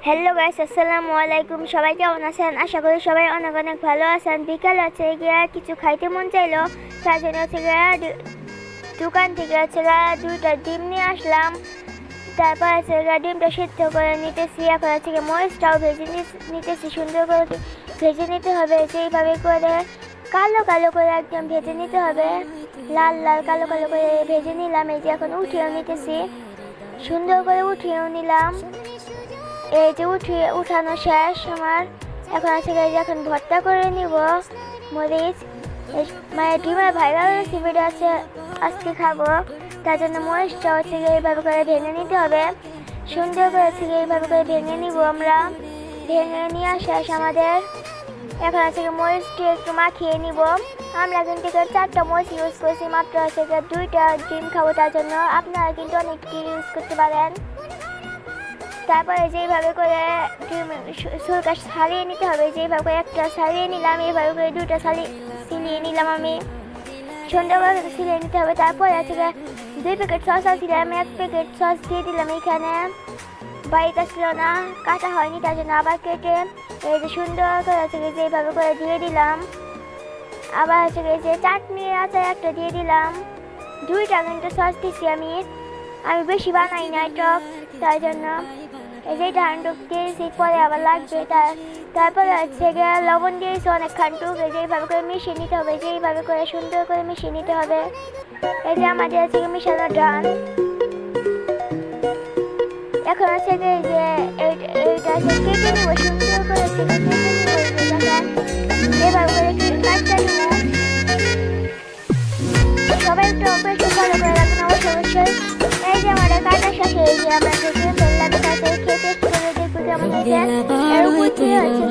Hello guys, আসসালামু আলাইকুম। সবাই কেমন আছেন? আশা করি সবাই অনেক অনেক ভালো আছেন। বিকাল হচ্ছে গিয়ে কিছু খাইতে মন চাইলো, তার জন্য হচ্ছে গিয়ে দোকান থেকে হচ্ছে দুইটা ডিম নিয়ে আসলাম। তারপর হচ্ছে ডিমটা সিদ্ধ করে নিতেছি। এখন হচ্ছে গিয়ে মরিচটাও ভেজে নিতেছি। সুন্দর করে ভেজে নিতে হবে, যেইভাবে করে কালো কালো করে একদম ভেজে নিতে হবে। লাল লাল কালো কালো করে ভেজে নিলাম। এই যে এখন উঠিয়েও নিতেছি, সুন্দর করে উঠিয়েও নিলাম। এই যে উঠানো শেষ আমার। এখন আছে এখন ভর্তা করে নিব মরিচ। মানে ডিমের ভাইরাল রেসিপিটা আছে আজকে খাবো, তার জন্য মরিচটা হচ্ছে এইভাবে করে ভেঙে নিতে হবে। সুন্দর করে হচ্ছে এইভাবে করে ভেঙে নিব আমরা। ভেঙে নিয়ে শেষ আমাদের। এখন আছে মরিচটি একটু মাখিয়ে নিব। আমরা কিন্তু 4টা মরিচ ইউজ করছি, মাত্র আছে 2টা ডিম খাবো, তার জন্য আপনারা কিন্তু অনেকটি ইউজ করতে পারেন। তারপরে যেইভাবে করে চুলটা ছাড়িয়ে নিতে হবে, যেইভাবে করে একটা ছাড়িয়ে নিলাম, এইভাবে করে 2টা ছিলিয়ে নিলাম আমি। সুন্দর করে ছিলিয়ে নিতে হবে। তারপরে আছে 2 প্যাকেট সস আসলে আমি 1 প্যাকেট সস দিয়ে দিলাম। এইখানে বাড়িটা ছিল না, কাটা হয়নি, তার জন্য আবার কেটে এই যে সুন্দর করে আছে যেইভাবে করে দিয়ে দিলাম। আবার হচ্ছে যে চাটনি আছে একটা দিয়ে দিলাম। 2টা কিন্তু সস দিচ্ছি আমি বেশি বানাই না টক, তার জন্য এই যে ধানটুক দিয়েছি, পরে আবার লাগবে। তারপরে হচ্ছে লবণ দিয়েছি অনেক খানটুক। এই যে এইভাবে করে মিশিয়ে নিতে হবে, যে এইভাবে করে সুন্দর করে মিশিয়ে নিতে হবে। এই যে আমাদের আছে মিশানো ডান। এখন আছে এই যে এইটা আছে কেটে নিব, সুন্দর করে কেটে নিব। এইভাবে করে কাটতে নিব। সবাই একটু অবশ্যই ফলো করে রাখুন অবশ্যই। এই যে আমাদের কাটা শেষে এই যে আমরা খেতে ফেললাম, তাতে খেতে করে দেখবো কেমন হয়েছে। এর উপর দিয়ে হচ্ছে